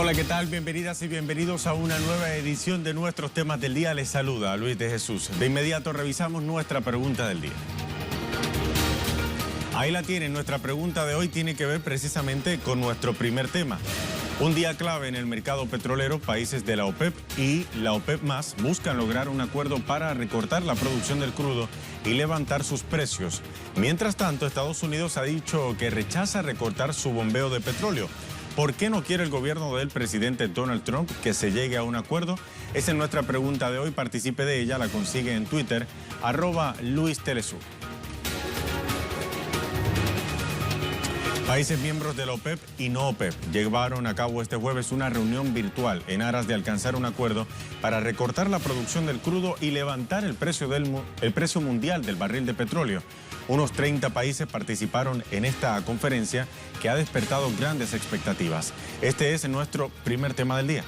Hola, ¿qué tal? Bienvenidas y bienvenidos a una nueva edición de nuestros temas del día. Les saluda Luis de Jesús. De inmediato revisamos nuestra pregunta del día. Ahí la tienen. Nuestra pregunta de hoy tiene que ver precisamente con nuestro primer tema. Un día clave en el mercado petrolero. Países de la OPEP y la OPEP+ buscan lograr un acuerdo para recortar la producción del crudo y levantar sus precios. Mientras tanto, Estados Unidos ha dicho que rechaza recortar su bombeo de petróleo. ¿Por qué no quiere el gobierno del presidente Donald Trump que se llegue a un acuerdo? Esa es nuestra pregunta de hoy. Participe de ella, la consigue en Twitter, @LuisTelesur. Países miembros de la OPEP y no OPEP llevaron a cabo este jueves una reunión virtual en aras de alcanzar un acuerdo para recortar la producción del crudo y levantar el precio mundial del barril de petróleo. Unos 30 países participaron en esta conferencia que ha despertado grandes expectativas. Este es nuestro primer tema del día.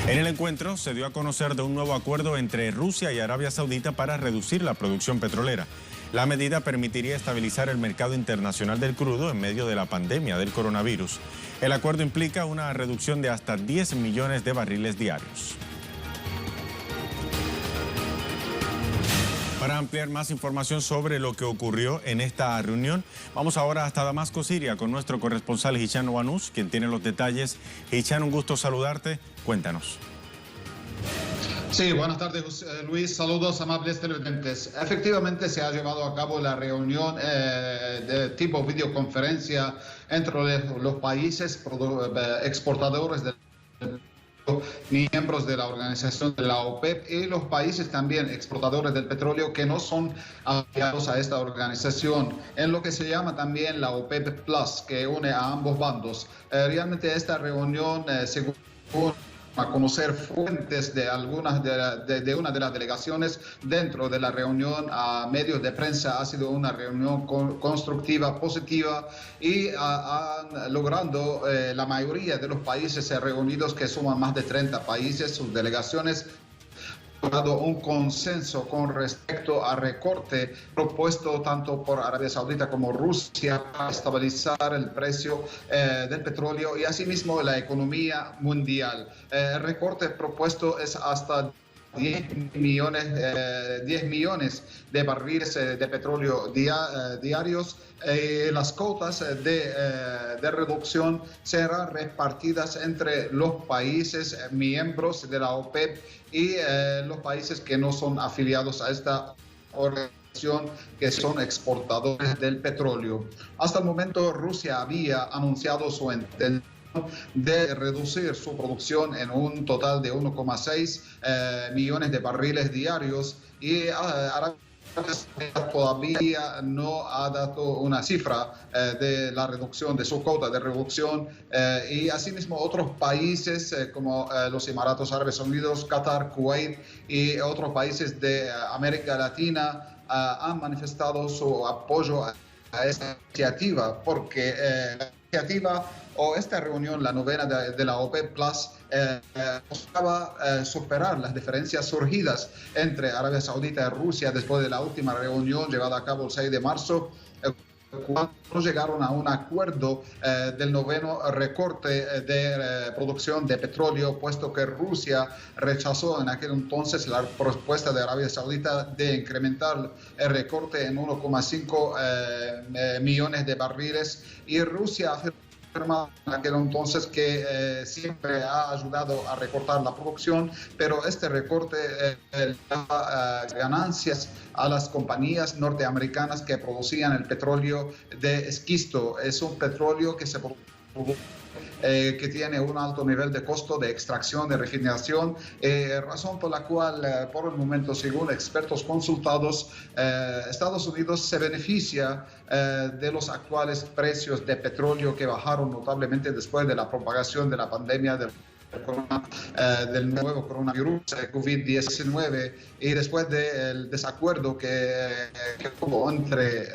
En el encuentro se dio a conocer de un nuevo acuerdo entre Rusia y Arabia Saudita para reducir la producción petrolera. La medida permitiría estabilizar el mercado internacional del crudo en medio de la pandemia del coronavirus. El acuerdo implica una reducción de hasta 10 millones de barriles diarios. Para ampliar más información sobre lo que ocurrió en esta reunión, vamos ahora hasta Damasco, Siria, con nuestro corresponsal Hichan Wanous, quien tiene los detalles. Hichan, un gusto saludarte. Cuéntanos. Sí, buenas tardes, Luis. Saludos, amables televidentes. Efectivamente, se ha llevado a cabo la reunión de tipo videoconferencia entre los países exportadores de miembros de la organización de la OPEP y los países también exportadores del petróleo que no son afiliados a esta organización, en lo que se llama también la OPEP+, que une a ambos bandos. Realmente esta reunión, según a conocer fuentes de algunas de una de las delegaciones dentro de la reunión a medios de prensa, ha sido una reunión constructiva, positiva y logrando la mayoría de los países reunidos, que suman más de 30 países, sus delegaciones, logrado un consenso con respecto al recorte propuesto tanto por Arabia Saudita como Rusia para estabilizar el precio del petróleo y asimismo la economía mundial. El recorte propuesto es hasta 10 millones de barriles de petróleo diarios. Las cuotas de reducción serán repartidas entre los países miembros de la OPEP y los países que no son afiliados a esta organización, que son exportadores del petróleo. Hasta el momento, Rusia había anunciado su intención de reducir su producción en un total de 1,6 millones de barriles diarios y Arabia todavía no ha dado una cifra de la reducción de su cuota de reducción y asimismo otros países como los Emiratos Árabes Unidos, Qatar, Kuwait y otros países de América Latina han manifestado su apoyo a esta iniciativa, porque la iniciativa o esta reunión, la novena de la OPEP+, buscaba superar las diferencias surgidas entre Arabia Saudita y Rusia después de la última reunión llevada a cabo el 6 de marzo, cuando llegaron a un acuerdo del noveno recorte de producción de petróleo, puesto que Rusia rechazó en aquel entonces la propuesta de Arabia Saudita de incrementar el recorte en 1,5 millones de barriles, y Rusia afirmó en aquel entonces que siempre ha ayudado a recortar la producción, pero este recorte da ganancias a las compañías norteamericanas que producían el petróleo de esquisto. Es un petróleo que se produce que tiene un alto nivel de costo de extracción, de refinación, razón por la cual, por el momento, según expertos consultados, Estados Unidos se beneficia de los actuales precios de petróleo que bajaron notablemente después de la propagación de la pandemia del nuevo coronavirus COVID-19 y después del desacuerdo que hubo entre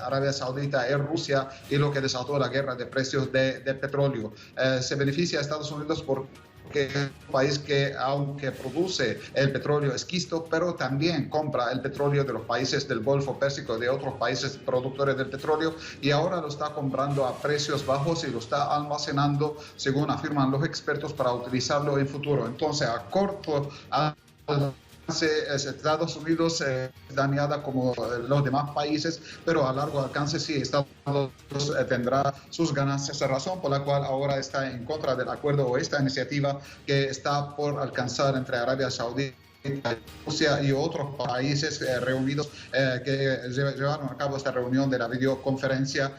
Arabia Saudita y Rusia y lo que desató la guerra de precios de petróleo. Se beneficia a Estados Unidos que es un país que, aunque produce el petróleo esquisto, pero también compra el petróleo de los países del Golfo Pérsico, de otros países productores del petróleo, y ahora lo está comprando a precios bajos y lo está almacenando, según afirman los expertos, para utilizarlo en futuro. Entonces, a corto Estados Unidos dañada como los demás países, pero a largo alcance sí, Estados Unidos tendrá sus ganancias, razón por la cual ahora está en contra del acuerdo o esta iniciativa que está por alcanzar entre Arabia Saudita, Rusia y otros países reunidos que llevaron a cabo esta reunión de la videoconferencia.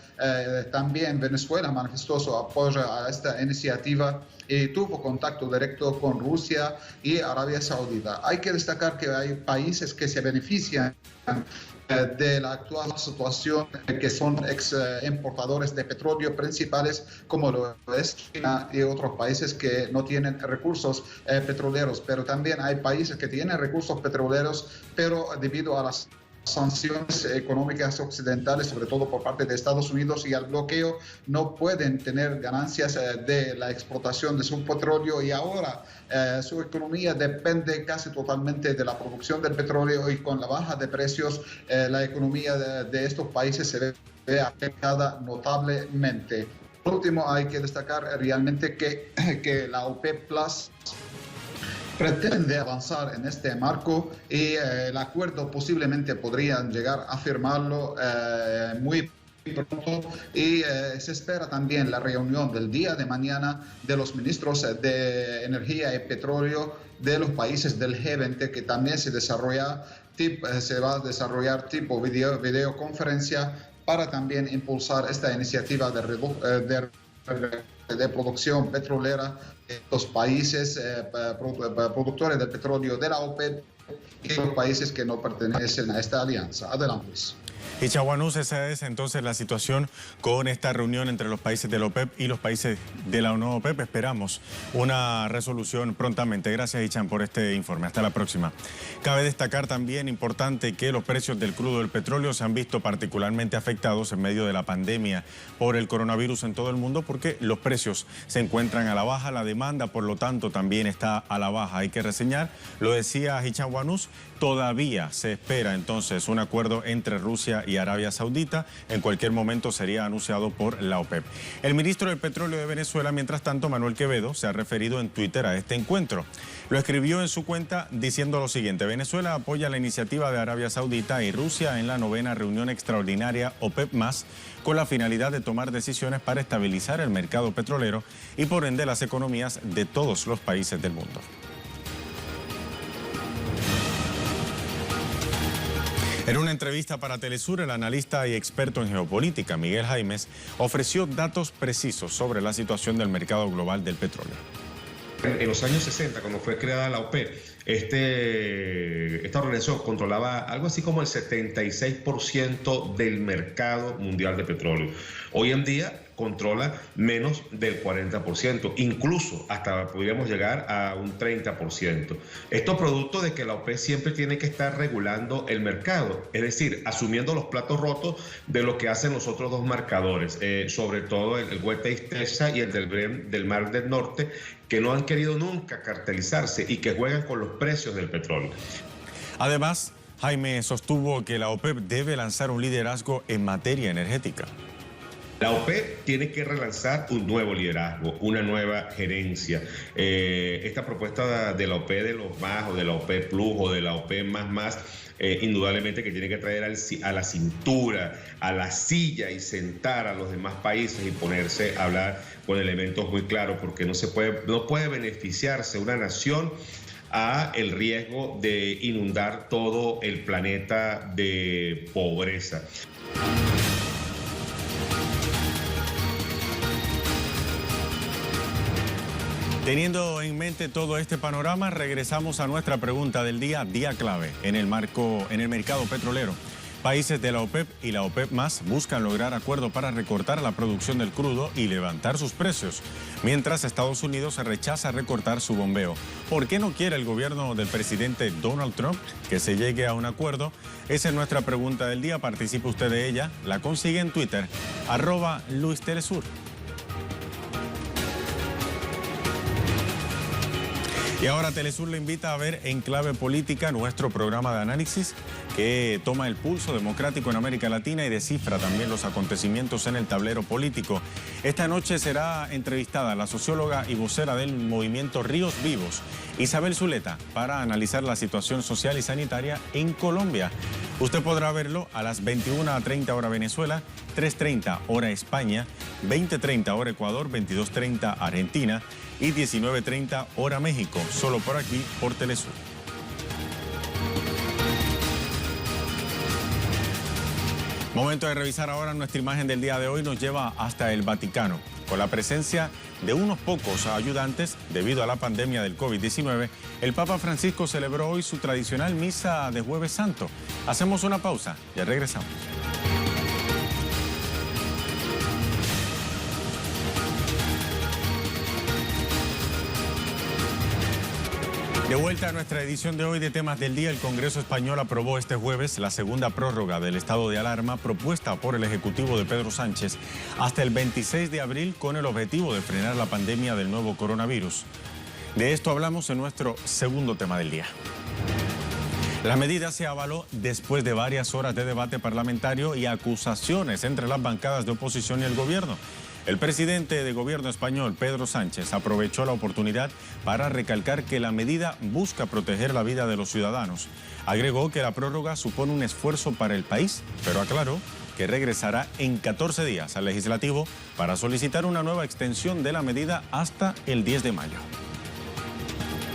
También Venezuela manifestó su apoyo a esta iniciativa y tuvo contacto directo con Rusia y Arabia Saudita. Hay que destacar que hay países que se benefician de la actual situación, que son importadores de petróleo principales, como lo es China y otros países que no tienen recursos petroleros. Pero también hay países que tienen recursos petroleros, pero debido a las sanciones económicas occidentales, sobre todo por parte de Estados Unidos, y al bloqueo, no pueden tener ganancias de la explotación de su petróleo, y ahora su economía depende casi totalmente de la producción del petróleo, y con la baja de precios la economía de estos países se ve afectada notablemente. Por último, hay que destacar realmente que la OPEP Plus pretende avanzar en este marco, y el acuerdo posiblemente podrían llegar a firmarlo muy pronto, y se espera también la reunión del día de mañana de los ministros de energía y petróleo de los países del G20, que también se va a desarrollar tipo videoconferencia para también impulsar esta iniciativa de producción petrolera de los países productores del petróleo de la OPEP y los países que no pertenecen a esta alianza. Adelante, Luis. Hicham Ghannouch, esa es entonces la situación con esta reunión entre los países de la OPEP y los países de la no OPEP. Esperamos una resolución prontamente. Gracias, Hicham, por este informe. Hasta la próxima. Cabe destacar también, importante, que los precios del crudo del petróleo se han visto particularmente afectados en medio de la pandemia por el coronavirus en todo el mundo, porque los precios se encuentran a la baja, la demanda, por lo tanto, también está a la baja. Hay que reseñar, lo decía Hicham Ghannouch, todavía se espera entonces un acuerdo entre Rusia y Arabia Saudita. En cualquier momento sería anunciado por la OPEP. El ministro del Petróleo de Venezuela, mientras tanto, Manuel Quevedo, se ha referido en Twitter a este encuentro. Lo escribió en su cuenta diciendo lo siguiente: Venezuela apoya la iniciativa de Arabia Saudita y Rusia en la 9ª reunión extraordinaria OPEP+, con la finalidad de tomar decisiones para estabilizar el mercado petrolero y por ende las economías de todos los países del mundo. En una entrevista para Telesur, el analista y experto en geopolítica Miguel Jaimes ofreció datos precisos sobre la situación del mercado global del petróleo. En los años 60, cuando fue creada la OPEP, esta organización controlaba algo así como el 76% del mercado mundial de petróleo. Hoy en día controla menos del 40%, incluso hasta podríamos llegar a un 30%. Esto producto de que la OPEP siempre tiene que estar regulando el mercado, es decir, asumiendo los platos rotos de lo que hacen los otros dos marcadores, sobre todo el West Texas y el del Mar del Norte, que no han querido nunca cartelizarse y que juegan con los precios del petróleo. Además, Jaime sostuvo que la OPEP debe lanzar un liderazgo en materia energética. La OPEP tiene que relanzar un nuevo liderazgo, una nueva gerencia. Esta propuesta de la OPEP de los más, o de la OPEP Plus, o de la OPEP más, indudablemente que tiene que traer a la cintura, a la silla, y sentar a los demás países y ponerse a hablar con elementos muy claros, porque no puede beneficiarse una nación a el riesgo de inundar todo el planeta de pobreza. Teniendo en mente todo este panorama, regresamos a nuestra pregunta del día clave en el mercado petrolero. Países de la OPEP y la OPEP+ buscan lograr acuerdo para recortar la producción del crudo y levantar sus precios, mientras Estados Unidos rechaza recortar su bombeo. ¿Por qué no quiere el gobierno del presidente Donald Trump que se llegue a un acuerdo? Esa es nuestra pregunta del día. Participe usted de ella. La consigue en Twitter, @LuisTelesur. Y ahora Telesur le invita a ver En Clave Política, nuestro programa de análisis que toma el pulso democrático en América Latina y descifra también los acontecimientos en el tablero político. Esta noche será entrevistada la socióloga y vocera del movimiento Ríos Vivos, Isabel Zuleta, para analizar la situación social y sanitaria en Colombia. Usted podrá verlo a las 21:30 hora Venezuela, 3:30 hora España, 20:30 hora Ecuador, 22:30 Argentina y 19:30 hora México, solo por aquí, por Telesur. Momento de revisar ahora nuestra imagen del día de hoy. Nos lleva hasta el Vaticano, con la presencia de unos pocos ayudantes debido a la pandemia del COVID-19. El Papa Francisco celebró hoy su tradicional misa de Jueves Santo. Hacemos una pausa, ya regresamos. De vuelta a nuestra edición de hoy de Temas del Día, el Congreso Español aprobó este jueves la segunda prórroga del estado de alarma propuesta por el Ejecutivo de Pedro Sánchez hasta el 26 de abril con el objetivo de frenar la pandemia del nuevo coronavirus. De esto hablamos en nuestro segundo tema del día. La medida se avaló después de varias horas de debate parlamentario y acusaciones entre las bancadas de oposición y el gobierno. El presidente de gobierno español, Pedro Sánchez, aprovechó la oportunidad para recalcar que la medida busca proteger la vida de los ciudadanos. Agregó que la prórroga supone un esfuerzo para el país, pero aclaró que regresará en 14 días al legislativo para solicitar una nueva extensión de la medida hasta el 10 de mayo.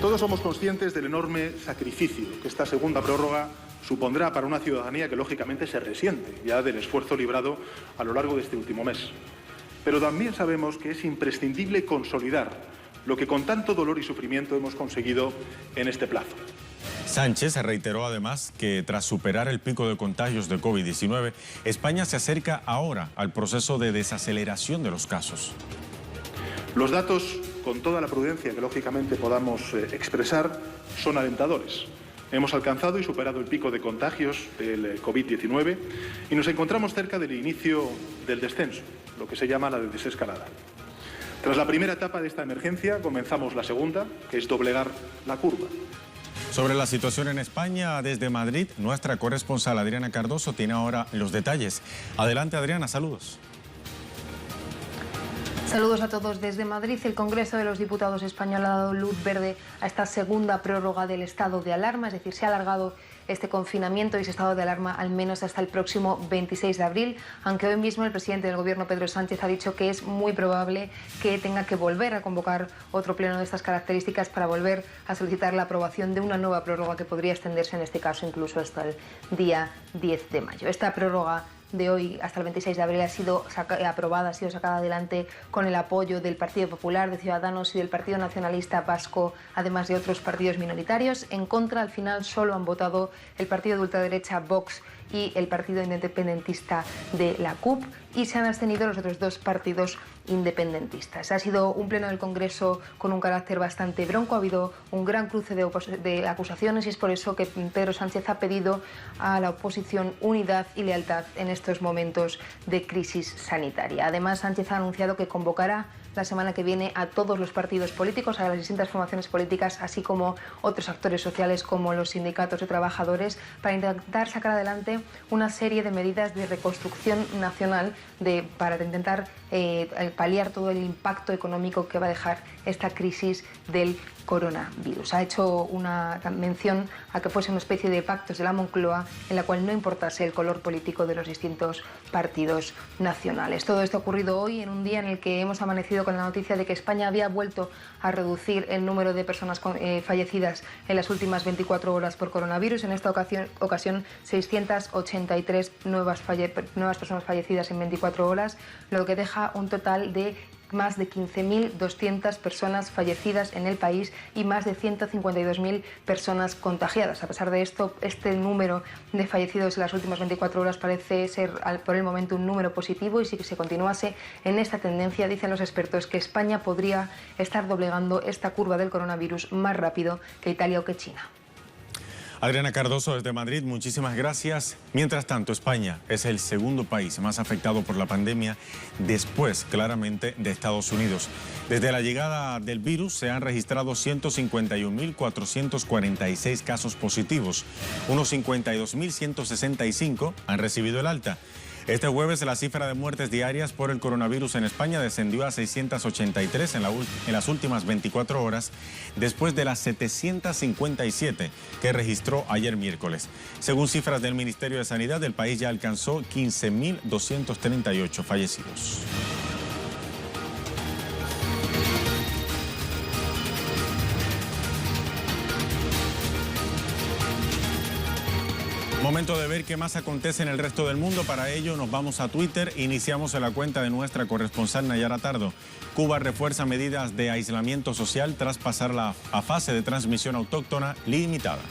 Todos somos conscientes del enorme sacrificio que esta segunda prórroga supondrá para una ciudadanía que lógicamente se resiente ya del esfuerzo librado a lo largo de este último mes. Pero también sabemos que es imprescindible consolidar lo que con tanto dolor y sufrimiento hemos conseguido en este plazo. Sánchez reiteró además que tras superar el pico de contagios de COVID-19, España se acerca ahora al proceso de desaceleración de los casos. Los datos, con toda la prudencia que lógicamente podamos expresar, son alentadores. Hemos alcanzado y superado el pico de contagios del COVID-19 y nos encontramos cerca del inicio del descenso, lo que se llama la desescalada. Tras la primera etapa de esta emergencia, comenzamos la segunda, que es doblegar la curva. Sobre la situación en España, desde Madrid, nuestra corresponsal Adriana Cardoso tiene ahora los detalles. Adelante, Adriana, saludos. Saludos a todos desde Madrid. El Congreso de los Diputados español ha dado luz verde a esta segunda prórroga del estado de alarma, es decir, se ha alargado este confinamiento y ese estado de alarma al menos hasta el próximo 26 de abril, aunque hoy mismo el presidente del Gobierno, Pedro Sánchez, ha dicho que es muy probable que tenga que volver a convocar otro pleno de estas características para volver a solicitar la aprobación de una nueva prórroga que podría extenderse en este caso incluso hasta el día 10 de mayo. Esta prórroga de hoy hasta el 26 de abril ha sido aprobada, ha sido sacada adelante con el apoyo del Partido Popular, de Ciudadanos y del Partido Nacionalista Vasco, además de otros partidos minoritarios. En contra, al final, solo han votado el partido de ultraderecha Vox y el partido independentista de la CUP, y se han abstenido los otros dos partidos independentistas. Ha sido un pleno del Congreso con un carácter bastante bronco, ha habido un gran cruce de acusaciones y es por eso que Pedro Sánchez ha pedido a la oposición unidad y lealtad en estos momentos de crisis sanitaria. Además, Sánchez ha anunciado que convocará la semana que viene a todos los partidos políticos, a las distintas formaciones políticas, así como otros actores sociales como los sindicatos de trabajadores, para intentar sacar adelante una serie de medidas de reconstrucción nacional para intentar paliar todo el impacto económico que va a dejar esta crisis del coronavirus. Ha hecho una mención a que fuese una especie de pactos de la Moncloa en la cual no importase el color político de los distintos partidos nacionales. Todo esto ha ocurrido hoy en un día en el que hemos amanecido con la noticia de que España había vuelto a reducir el número de personas fallecidas en las últimas 24 horas por coronavirus. En esta ocasión 683 nuevas personas fallecidas en 24 horas, lo que deja un total de más de 15.200 personas fallecidas en el país y más de 152.000 personas contagiadas. A pesar de esto, este número de fallecidos en las últimas 24 horas parece ser por el momento un número positivo, y si se continuase en esta tendencia, dicen los expertos que España podría estar doblegando esta curva del coronavirus más rápido que Italia o que China. Adriana Cardoso desde Madrid, muchísimas gracias. Mientras tanto, España es el segundo país más afectado por la pandemia, después claramente de Estados Unidos. Desde la llegada del virus se han registrado 151.446 casos positivos. Unos 52.165 han recibido el alta. Este jueves la cifra de muertes diarias por el coronavirus en España descendió a 683 en las últimas 24 horas, después de las 757 que registró ayer miércoles. Según cifras del Ministerio de Sanidad, el país ya alcanzó 15.238 fallecidos. Momento de ver qué más acontece en el resto del mundo. Para ello nos vamos a Twitter. Iniciamos en la cuenta de nuestra corresponsal Nayara Tardo. Cuba refuerza medidas de aislamiento social tras pasar a fase de transmisión autóctona limitada.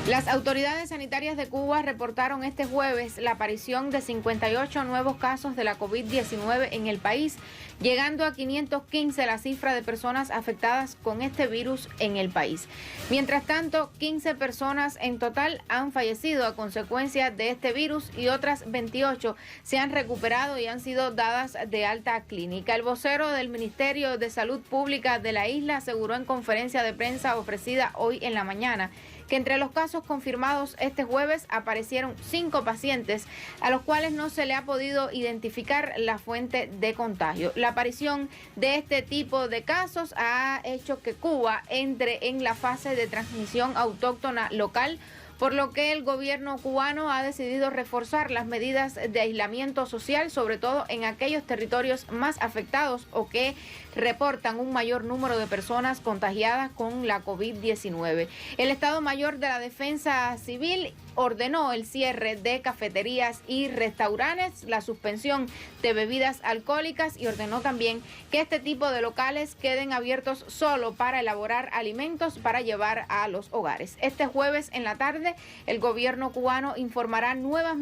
Las autoridades sanitarias de Cuba reportaron este jueves la aparición de 58 nuevos casos de la COVID-19 en el país, llegando a 515 la cifra de personas afectadas con este virus en el país. Mientras tanto, 15 personas en total han fallecido a consecuencia de este virus y otras 28 se han recuperado y han sido dadas de alta clínica. El vocero del Ministerio de Salud Pública de la isla aseguró en conferencia de prensa ofrecida hoy en la mañana que entre los casos confirmados este jueves aparecieron 5 pacientes a los cuales no se le ha podido identificar la fuente de contagio. La aparición de este tipo de casos ha hecho que Cuba entre en la fase de transmisión autóctona local, por lo que el gobierno cubano ha decidido reforzar las medidas de aislamiento social, sobre todo en aquellos territorios más afectados o que reportan un mayor número de personas contagiadas con la COVID-19. El Estado Mayor de la Defensa Civil ordenó el cierre de cafeterías y restaurantes, la suspensión de bebidas alcohólicas y ordenó también que este tipo de locales queden abiertos solo para elaborar alimentos para llevar a los hogares. Este jueves en la tarde, el gobierno cubano informará nuevas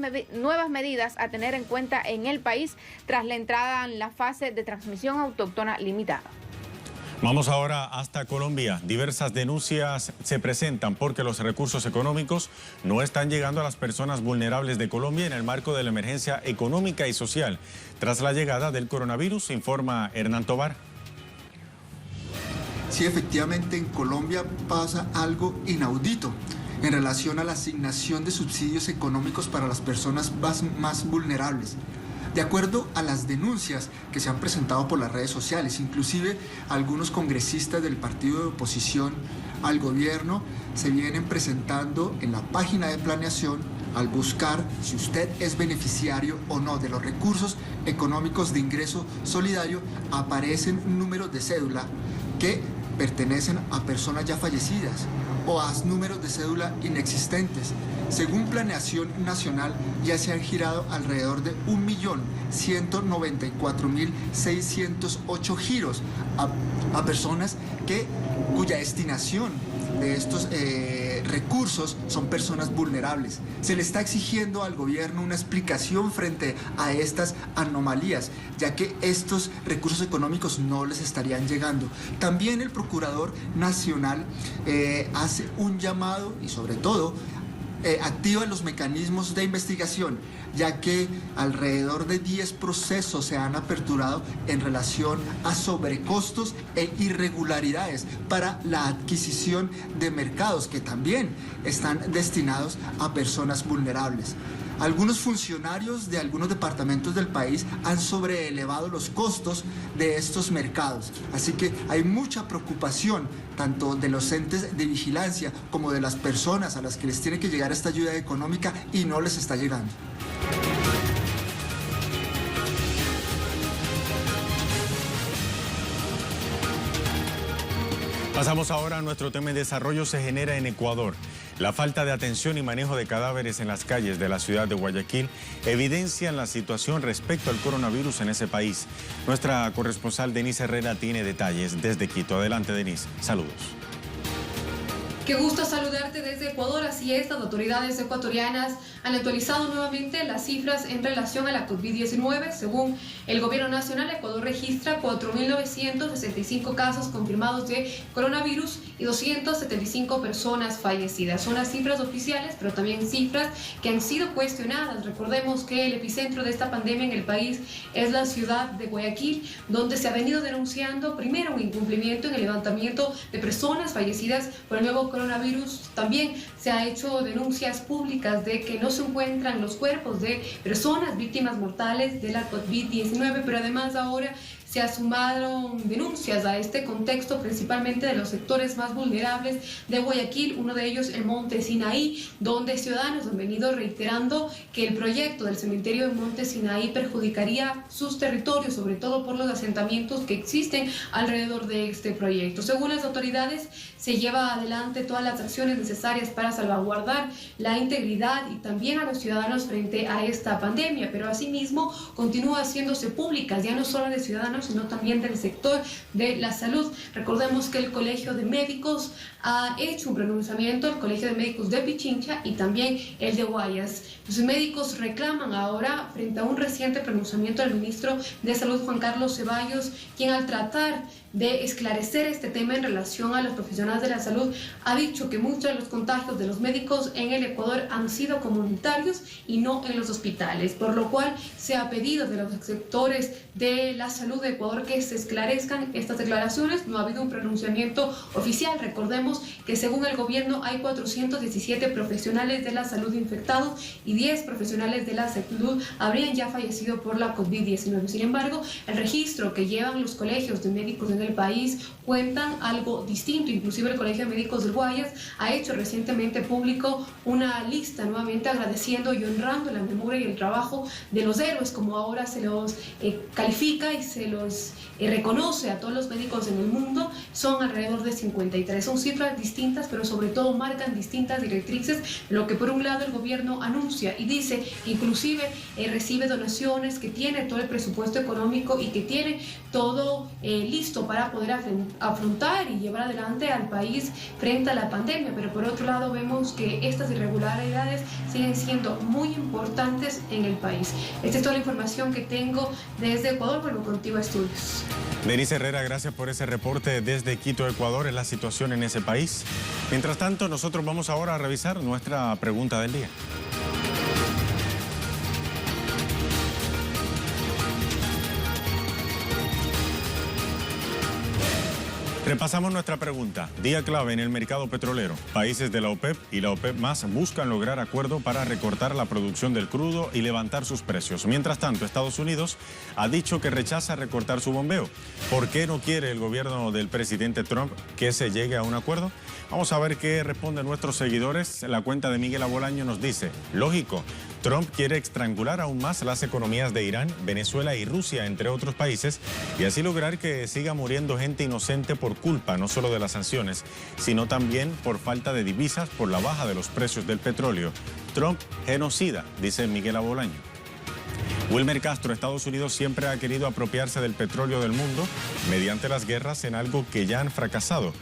medidas a tener en cuenta en el país tras la entrada en la fase de transmisión autóctona limitada. Vamos ahora hasta Colombia. Diversas denuncias se presentan porque los recursos económicos no están llegando a las personas vulnerables de Colombia en el marco de la emergencia económica y social. Tras la llegada del coronavirus, informa Hernán Tobar. Sí, efectivamente en Colombia pasa algo inaudito en relación a la asignación de subsidios económicos para las personas más vulnerables. De acuerdo a las denuncias que se han presentado por las redes sociales, inclusive algunos congresistas del partido de oposición al gobierno se vienen presentando en la página de planeación al buscar si usted es beneficiario o no de los recursos económicos de ingreso solidario, aparecen números de cédula que pertenecen a personas ya fallecidas o a números de cédula inexistentes. Según Planeación Nacional, ya se han girado alrededor de 1.194.608 giros a personas cuya destinación de estos recursos son personas vulnerables. Se le está exigiendo al gobierno una explicación frente a estas anomalías, ya que estos recursos económicos no les estarían llegando. También el Procurador Nacional hace un llamado y sobre todo activa los mecanismos de investigación, ya que alrededor de 10 procesos se han aperturado en relación a sobrecostos e irregularidades para la adquisición de mercados que también están destinados a personas vulnerables. Algunos funcionarios de algunos departamentos del país han sobreelevado los costos de estos mercados, así que hay mucha preocupación tanto de los entes de vigilancia como de las personas a las que les tiene que llegar esta ayuda económica y no les está llegando. Pasamos ahora a nuestro tema de desarrollo. Se genera en Ecuador. La falta de atención y manejo de cadáveres en las calles de la ciudad de Guayaquil evidencian la situación respecto al coronavirus en ese país. Nuestra corresponsal Denise Herrera tiene detalles desde Quito. Adelante, Denise. Saludos. Qué gusto saludarte desde Ecuador. Así es, las autoridades ecuatorianas han actualizado nuevamente las cifras en relación a la COVID-19. Según el gobierno nacional, Ecuador registra 4.965 casos confirmados de coronavirus y 275 personas fallecidas. Son las cifras oficiales, pero también cifras que han sido cuestionadas. Recordemos que el epicentro de esta pandemia en el país es la ciudad de Guayaquil, donde se ha venido denunciando primero un incumplimiento en el levantamiento de personas fallecidas por el nuevo coronavirus. También se ha hecho denuncias públicas de que no se encuentran los cuerpos de personas víctimas mortales de la COVID-19, pero además ahora se sumaron denuncias a este contexto, principalmente de los sectores más vulnerables de Guayaquil, uno de ellos el Monte Sinaí, donde ciudadanos han venido reiterando que el proyecto del cementerio de Monte Sinaí perjudicaría sus territorios, sobre todo por los asentamientos que existen alrededor de este proyecto. Según las autoridades, se lleva adelante todas las acciones necesarias para salvaguardar la integridad y también a los ciudadanos frente a esta pandemia, pero asimismo continúa haciéndose públicas, ya no solo de ciudadanos, sino también del sector de la salud. Recordemos que el Colegio de Médicos ha hecho un pronunciamiento, el Colegio de Médicos de Pichincha y también el de Guayas. Los médicos reclaman ahora, frente a un reciente pronunciamiento del ministro de Salud, Juan Carlos Ceballos, quien al tratar de esclarecer este tema en relación a los profesionales de la salud, ha dicho que muchos de los contagios de los médicos en el Ecuador han sido comunitarios y no en los hospitales, por lo cual se ha pedido de los sectores de la salud de Ecuador que se esclarezcan estas declaraciones. No ha habido un pronunciamiento oficial. Recordemos que según el gobierno hay 417 profesionales de la salud infectados y 10 profesionales de la salud habrían ya fallecido por la COVID-19. Sin embargo, el registro que llevan los colegios de médicos en el país cuentan algo distinto. Inclusive el Colegio de Médicos del Guayas ha hecho recientemente público una lista nuevamente agradeciendo y honrando la memoria y el trabajo de los héroes, como ahora se los califica y se los reconoce a todos los médicos en el mundo. Son alrededor de 53. Son cifras distintas, pero sobre todo marcan distintas directrices, lo que por un lado el gobierno anuncia y dice que inclusive recibe donaciones, que tiene todo el presupuesto económico y que tiene todo listo para poder afrontar y llevar adelante al país frente a la pandemia, pero por otro lado vemos que estas irregularidades siguen siendo muy importantes en el país. Esta es toda la información que tengo desde Ecuador. Vuelvo contigo a estudios. Denise Herrera, gracias por ese reporte desde Quito, Ecuador, en la situación en ese país. Mientras tanto, nosotros vamos ahora a revisar nuestra pregunta del día. Repasamos nuestra pregunta. Día clave en el mercado petrolero. Países de la OPEP y la OPEP más buscan lograr acuerdo para recortar la producción del crudo y levantar sus precios. Mientras tanto, Estados Unidos ha dicho que rechaza recortar su bombeo. ¿Por qué no quiere el gobierno del presidente Trump que se llegue a un acuerdo? Vamos a ver qué responden nuestros seguidores. La cuenta de Miguel Abolaño nos dice, lógico, Trump quiere estrangular aún más las economías de Irán, Venezuela y Rusia, entre otros países, y así lograr que siga muriendo gente inocente por culpa no solo de las sanciones, sino también por falta de divisas, por la baja de los precios del petróleo. Trump genocida, dice Miguel Abolaño. Wilmer Castro, Estados Unidos siempre ha querido apropiarse del petróleo del mundo mediante las guerras en algo que ya han fracasado.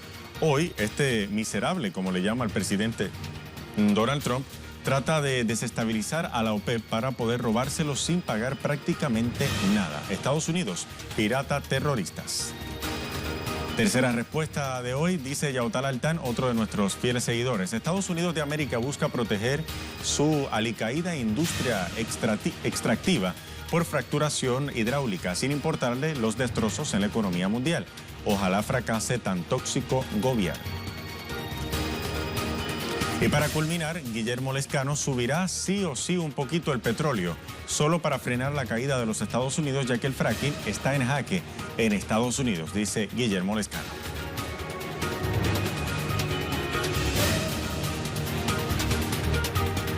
Hoy, este miserable, como le llama el presidente Donald Trump, trata de desestabilizar a la OPEP para poder robárselo sin pagar prácticamente nada. Estados Unidos, pirata terroristas. Tercera respuesta de hoy, dice Yautal Altán, otro de nuestros fieles seguidores. Estados Unidos de América busca proteger su alicaída industria extractiva por fracturación hidráulica, sin importarle los destrozos en la economía mundial. Ojalá fracase tan tóxico gobierno. Y para culminar, Guillermo Lescano subirá sí o sí un poquito el petróleo, solo para frenar la caída de los Estados Unidos, ya que el fracking está en jaque en Estados Unidos, dice Guillermo Lescano.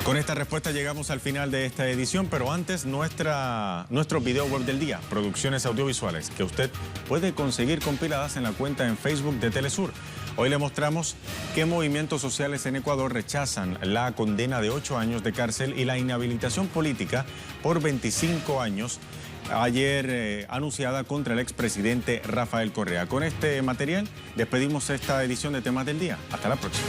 Con esta respuesta llegamos al final de esta edición, pero antes nuestro video web del día, producciones audiovisuales, que usted puede conseguir compiladas en la cuenta en Facebook de Telesur. Hoy le mostramos qué movimientos sociales en Ecuador rechazan la condena de 8 años de cárcel y la inhabilitación política por 25 años ayer anunciada contra el expresidente Rafael Correa. Con este material despedimos esta edición de Temas del Día. Hasta la próxima.